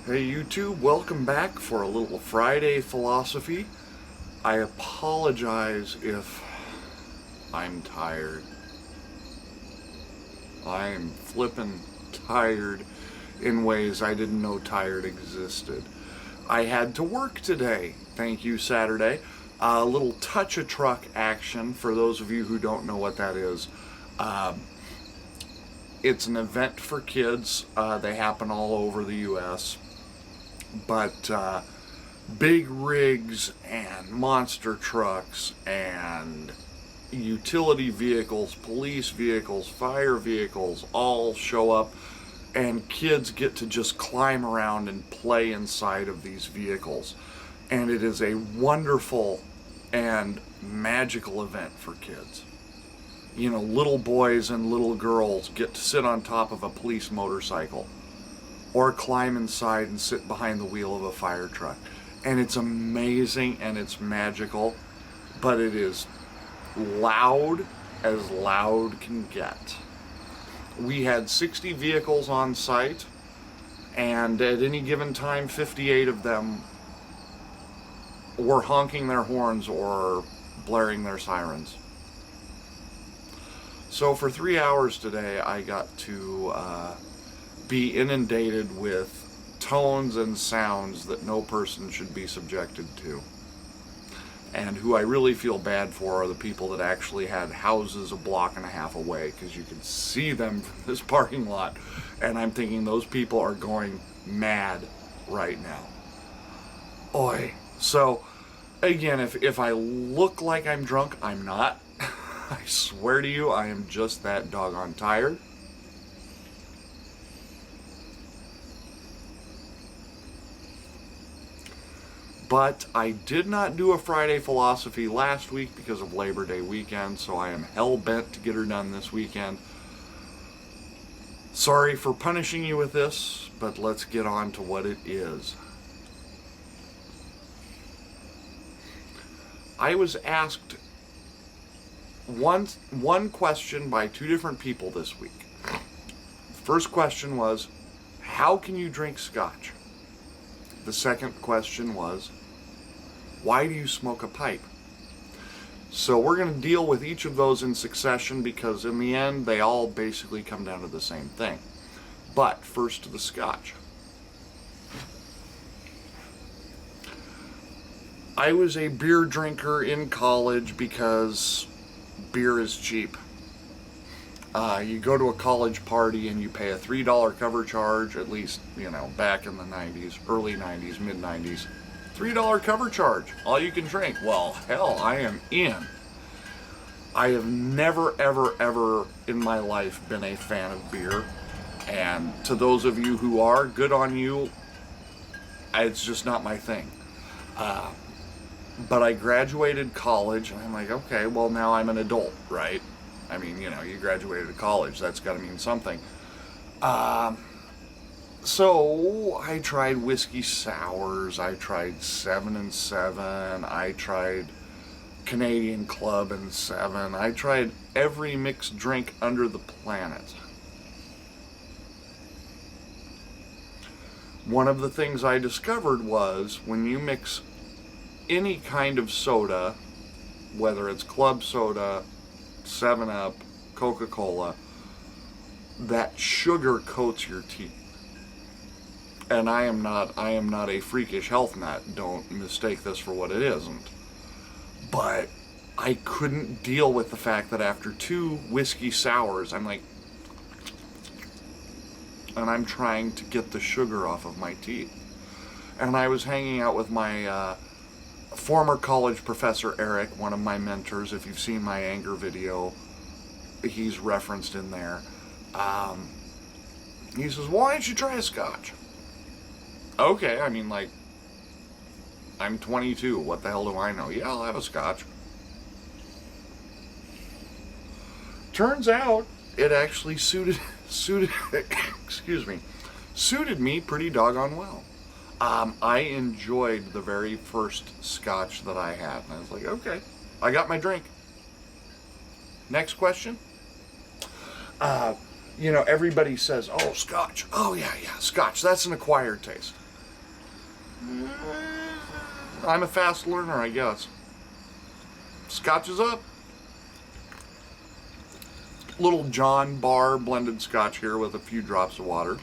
Hey YouTube, welcome back for a little Friday philosophy. I apologize if I'm tired. I am flippin' tired in ways I didn't know tired existed. I had to work today. Thank you, Saturday. A little touch-a-truck action for those of you who don't know what that is. It's an event for kids. They happen all over the U.S. But big rigs and monster trucks and utility vehicles, police vehicles, fire vehicles all show up, and kids get to just climb around and play inside of these vehicles. And it is a wonderful and magical event for kids. You know, little boys and little girls get to sit on top of a police motorcycle or climb inside and sit behind the wheel of a fire truck. And it's amazing and it's magical, but it is loud as loud can get. We had 60 vehicles on site, and at any given time, 58 of them were honking their horns or blaring their sirens. So for 3 hours today, I got to be inundated with tones and sounds that no person should be subjected to. And who I really feel bad for are the people that actually had houses a block and a half away, because you can see them from this parking lot, and I'm thinking those people are going mad right now. Oi. So again, if I look like I'm drunk, I'm not. I swear to you, I am just that doggone tired. But I did not do a Friday philosophy last week because of Labor Day weekend, so I am hell-bent to get her done this weekend. Sorry for punishing you with this, but let's get on to what it is. I was asked one question by two different people this week. First question was, how can you drink Scotch? The second question was, why do you smoke a pipe? So we're going to deal with each of those in succession, because in the end they all basically come down to the same thing. But first to the Scotch. I was a beer drinker in college because beer is cheap. You go to a college party and you pay a $3 cover charge, at least, you know, back in the 90s, early 90s, mid 90s. $3 cover charge, all you can drink. Well, hell, I am in. I have never, ever, ever in my life been a fan of beer. And to those of you who are, good on you. It's just not my thing. But I graduated college, and I'm like, okay, well, now I'm an adult, right? I mean, you know, you graduated college, that's got to mean something. So I tried whiskey sours, I tried 7 and 7, I tried Canadian Club and 7, I tried every mixed drink under the planet. One of the things I discovered was when you mix any kind of soda, whether it's club soda, 7-Up, Coca-Cola, that sugar coats your teeth. And I am not a freakish health nut. Don't mistake this for what it isn't. But I couldn't deal with the fact that after 2 whiskey sours, I'm like, and I'm trying to get the sugar off of my teeth. And I was hanging out with my former college professor, Eric, one of my mentors. If you've seen my anger video, he's referenced in there. He says, why don't you try a Scotch? Okay, I mean, like, I'm 22, what the hell do I know? Yeah, I'll have a Scotch. Turns out, it actually suited me pretty doggone well. I enjoyed the very first Scotch that I had, and I was like, okay, I got my drink. Next question. You know, everybody says, oh, Scotch. Oh, yeah, Scotch. That's an acquired taste. I'm a fast learner, I guess. Scotch is up. Little John bar blended Scotch here with a few drops of water.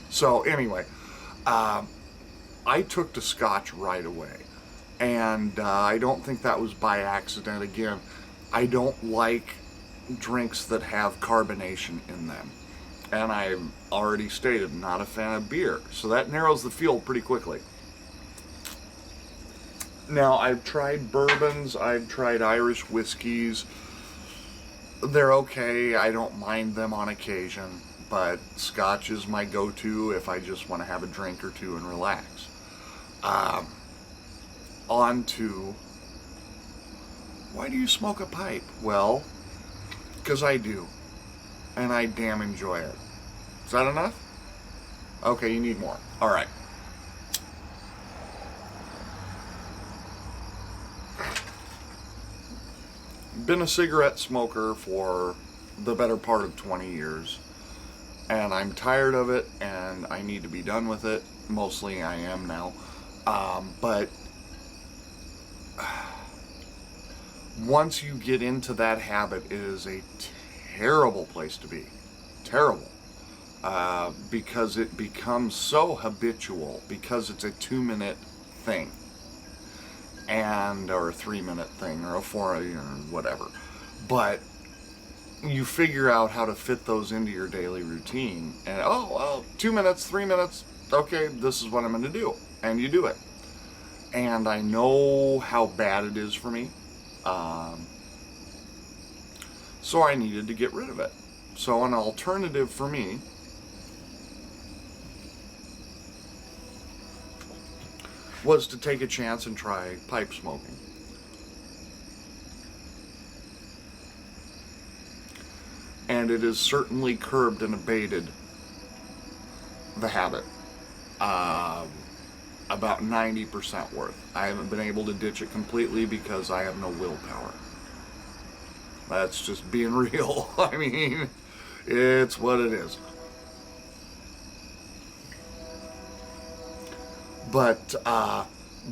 So anyway, I took to Scotch right away. And I don't think that was by accident. Again, I don't like drinks that have carbonation in them. And I've already stated, not a fan of beer. So that narrows the field pretty quickly. Now, I've tried bourbons, I've tried Irish whiskeys. They're okay, I don't mind them on occasion. But Scotch is my go-to if I just want to have a drink or two and relax. On to, why do you smoke a pipe? Well, because I do. And I damn enjoy it. Is that enough? Okay, you need more. All right. Been a cigarette smoker for the better part of 20 years. And I'm tired of it, and I need to be done with it. Mostly I am now. But once you get into that habit, it is a terrible place to be. Terrible. Because it becomes so habitual, because it's a 2-minute thing. Or a 3-minute thing, or a 4, whatever. But you figure out how to fit those into your daily routine. And, 2 minutes, 3 minutes, okay, this is what I'm going to do. And you do it. And I know how bad it is for me. So I needed to get rid of it. So an alternative for me was to take a chance and try pipe smoking. And it has certainly curbed and abated the habit. About 90% worth. I haven't been able to ditch it completely because I have no willpower. That's just being real. I mean, it's what it is. But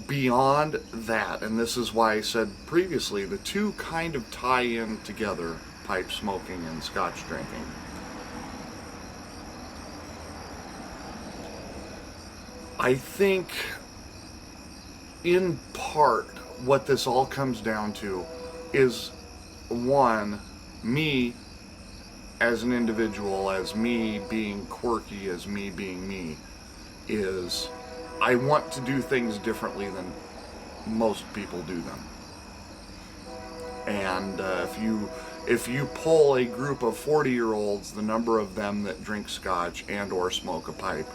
beyond that, and this is why I said previously, the two kind of tie in together, pipe smoking and Scotch drinking. I think, in part, what this all comes down to is, one, me as an individual, as me being quirky, as me being me, is I want to do things differently than most people do them. And if you poll a group of 40-year-olds, the number of them that drink Scotch and or smoke a pipe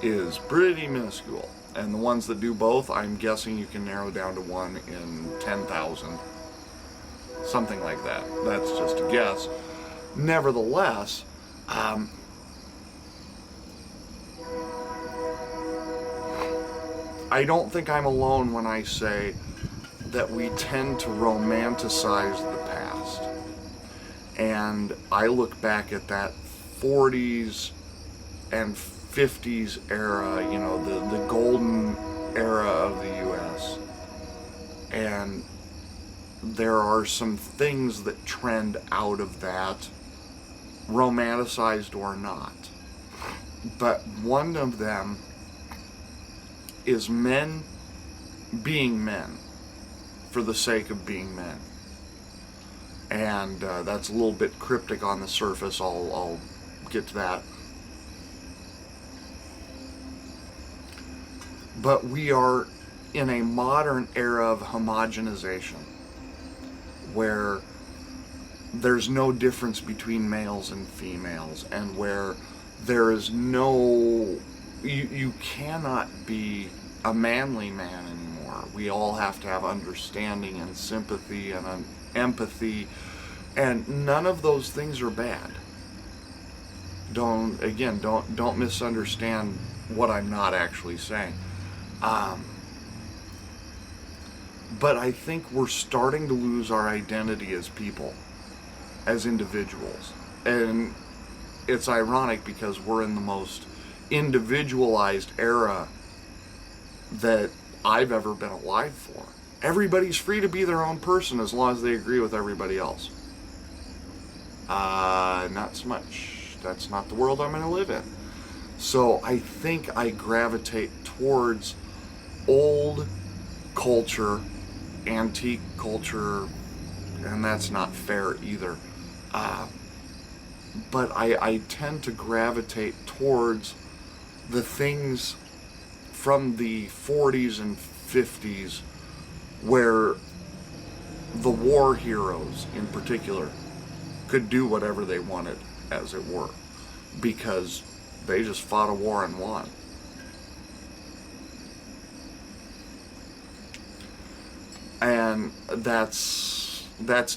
is pretty minuscule. And the ones that do both, I'm guessing you can narrow down to 1 in 10,000. Something like that. That's just a guess. Nevertheless, I don't think I'm alone when I say that we tend to romanticize the past. And I look back at that 40s and 50s era, the golden era of the U.S. And there are some things that trend out of that, romanticized or not. But one of them is men being men for the sake of being men. And that's a little bit cryptic on the surface. I'll get to that. But we are in a modern era of homogenization where there's no difference between males and females, and where there is no, you cannot be a manly man anymore. We all have to have understanding and sympathy and empathy, and none of those things are bad. Don't misunderstand what I'm not actually saying. But I think we're starting to lose our identity as people, as individuals. And it's ironic because we're in the most individualized era that I've ever been alive for. Everybody's free to be their own person as long as they agree with everybody else. Not so much. That's not the world I'm going to live in. So I think I gravitate towards old culture, antique culture, and that's not fair either. But I tend to gravitate towards the things from the 40s and 50s where the war heroes in particular could do whatever they wanted, as it were, because they just fought a war and won. And that's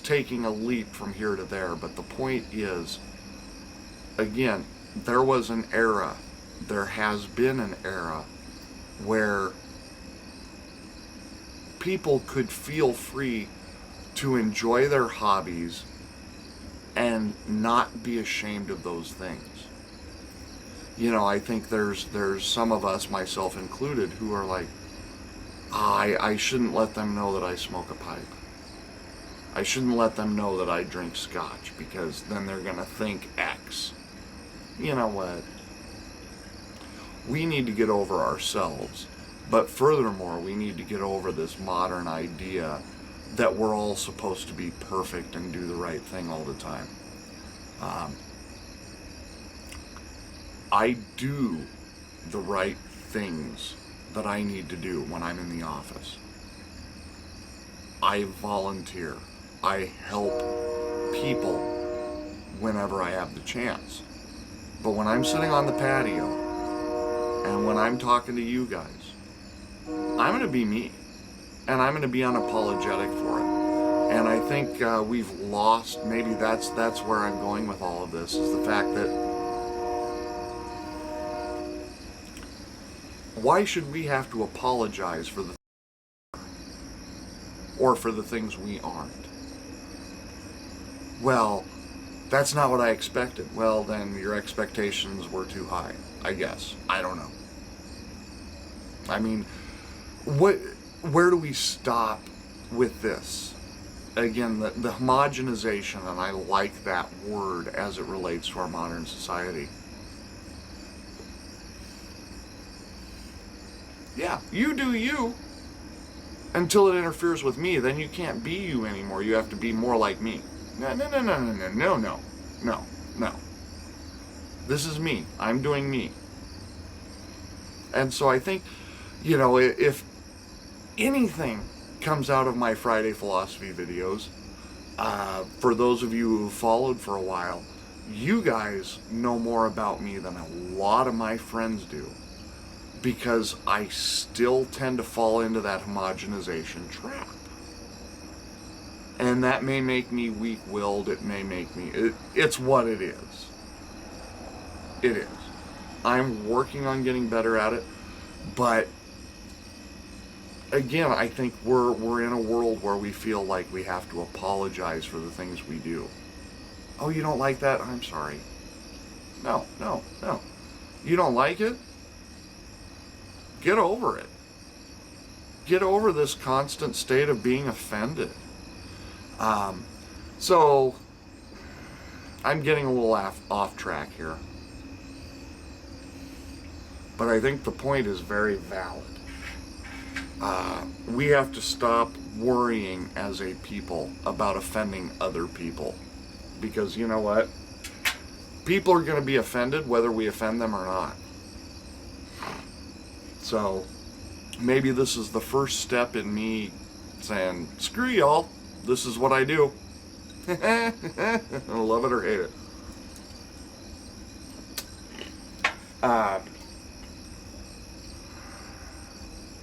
taking a leap from here to there, but the point is, again, there was an era, there has been an era where people could feel free to enjoy their hobbies and not be ashamed of those things. You know, I think there's some of us, myself included, who are like, I shouldn't let them know that I smoke a pipe. I shouldn't let them know that I drink Scotch, because then they're going to think X. You know what? We need to get over ourselves. But furthermore, we need to get over this modern idea that we're all supposed to be perfect and do the right thing all the time. I do the right things that I need to do when I'm in the office. I volunteer. I help people whenever I have the chance. But when I'm sitting on the patio and when I'm talking to you guys, I'm going to be me. And I'm going to be unapologetic for it. And I think we've lost, maybe that's where I'm going with all of this, is the fact that why should we have to apologize for the or for the things we aren't? Well, that's not what I expected. Well, then your expectations were too high, I guess. I don't know. I mean, where do we stop with this? Again, the homogenization, and I like that word as it relates to our modern society. Yeah, you do you until it interferes with me. Then you can't be you anymore. You have to be more like me. No. This is me. I'm doing me. And so I think, you know, if anything comes out of my Friday Philosophy videos, for those of you who followed for a while, you guys know more about me than a lot of my friends do, because I still tend to fall into that homogenization trap. And that may make me weak-willed, it may make me, it's what it is. It is. I'm working on getting better at it, but again, I think we're in a world where we feel like we have to apologize for the things we do. Oh, you don't like that? I'm sorry. No. You don't like it? Get over it. Get over this constant state of being offended. So, I'm getting a little off track here. But I think the point is very valid. We have to stop worrying as a people about offending other people. Because you know what? People are going to be offended whether we offend them or not. So, maybe this is the first step in me saying, screw y'all, this is what I do. Love it or hate it.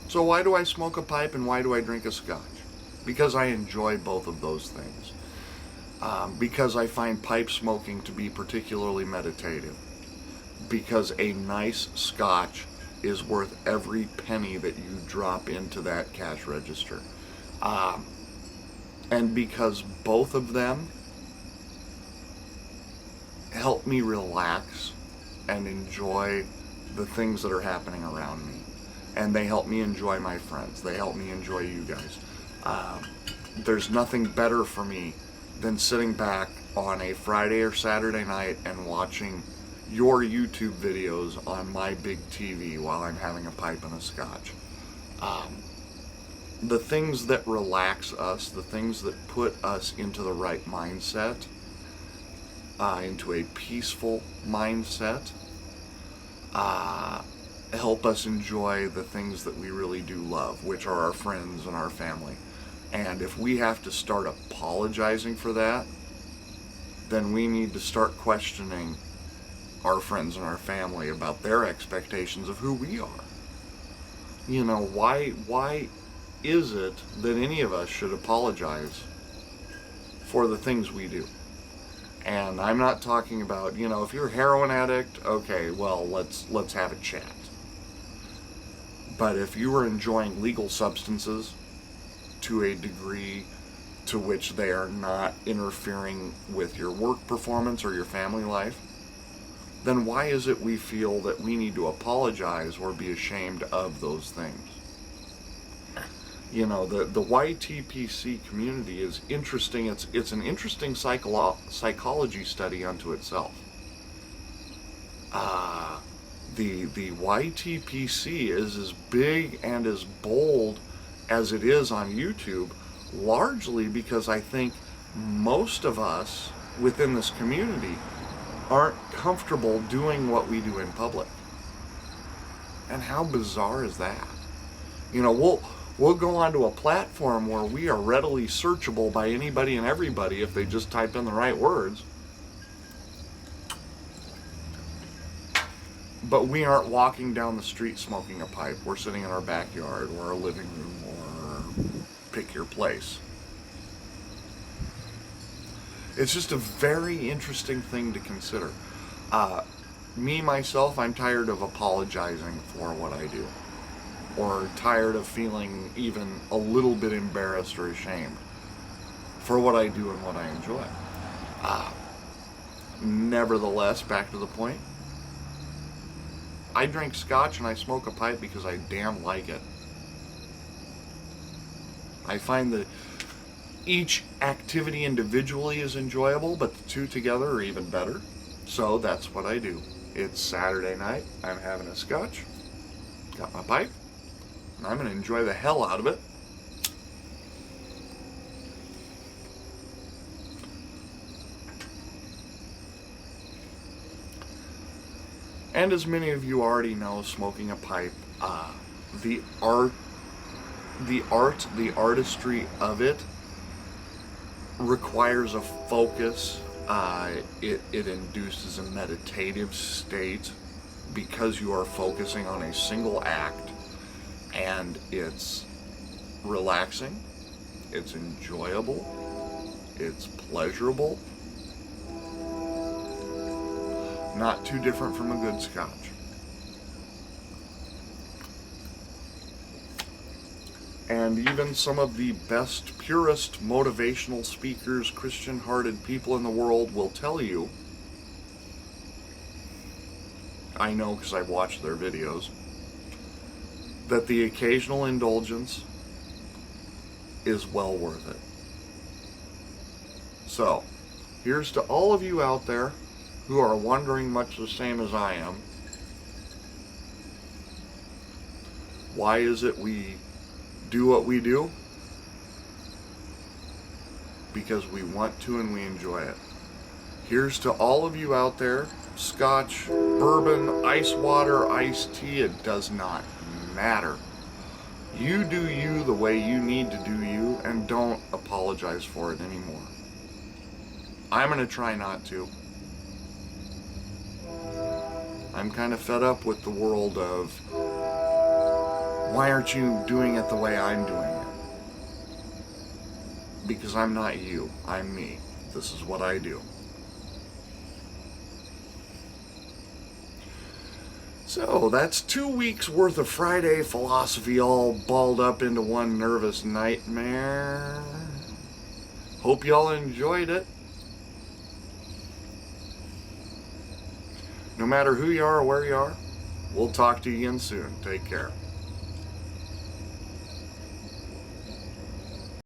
So why do I smoke a pipe and why do I drink a Scotch? Because I enjoy both of those things. Because I find pipe smoking to be particularly meditative. Because a nice Scotch is worth every penny that you drop into that cash register. And because both of them help me relax and enjoy the things that are happening around me. and they help me enjoy my friends. They help me enjoy you guys. There's nothing better for me than sitting back on a Friday or Saturday night and watching your YouTube videos on my big TV while I'm having a pipe and a scotch. The things that relax us, the things that put us into the right mindset, into a peaceful mindset, help us enjoy the things that we really do love, which are our friends and our family. And if we have to start apologizing for that, then we need to start questioning our friends and our family about their expectations of who we are. You know, why is it that any of us should apologize for the things we do? And I'm not talking about, you know, if you're a heroin addict, okay, well, let's have a chat. But if you are enjoying legal substances to a degree to which they are not interfering with your work performance or your family life, then why is it we feel that we need to apologize or be ashamed of those things? You know, the YTPC community is interesting. It's an interesting psychology study unto itself. The YTPC is as big and as bold as it is on YouTube, largely because I think most of us within this community aren't comfortable doing what we do in public. And how bizarre is that? You know, we'll go onto a platform where we are readily searchable by anybody and everybody if they just type in the right words. But we aren't walking down the street smoking a pipe. We're sitting in our backyard or our living room or pick your place. It's just a very interesting thing to consider. Me, myself, I'm tired of apologizing for what I do, or tired of feeling even a little bit embarrassed or ashamed for what I do and what I enjoy. Nevertheless, back to the point, I drink scotch and I smoke a pipe because I damn like it. I find that each activity individually is enjoyable, but the two together are even better. So that's what I do. It's Saturday night, I'm having a scotch, got my pipe, and I'm going to enjoy the hell out of it. And as many of you already know, smoking a pipe, the artistry of it requires a focus. It induces a meditative state because you are focusing on a single act, and it's relaxing, it's enjoyable, it's pleasurable. Not too different from a good scotch. And even some of the best, purest, motivational speakers, Christian-hearted people in the world will tell you, I know because I've watched their videos, that the occasional indulgence is well worth it. So, here's to all of you out there who are wondering much the same as I am. Why is it we do what we do? Because we want to and we enjoy it. Here's to all of you out there, scotch, bourbon, ice water, iced tea, it does not matter. You do you the way you need to do you, and don't apologize for it anymore. I'm going to try not to. I'm kind of fed up with the world of, why aren't you doing it the way I'm doing it? Because I'm not you, I'm me. This is what I do. So that's 2 weeks worth of Friday philosophy all balled up into one nervous nightmare. Hope y'all enjoyed it. No matter who you are or where you are, we'll talk to you again soon. Take care.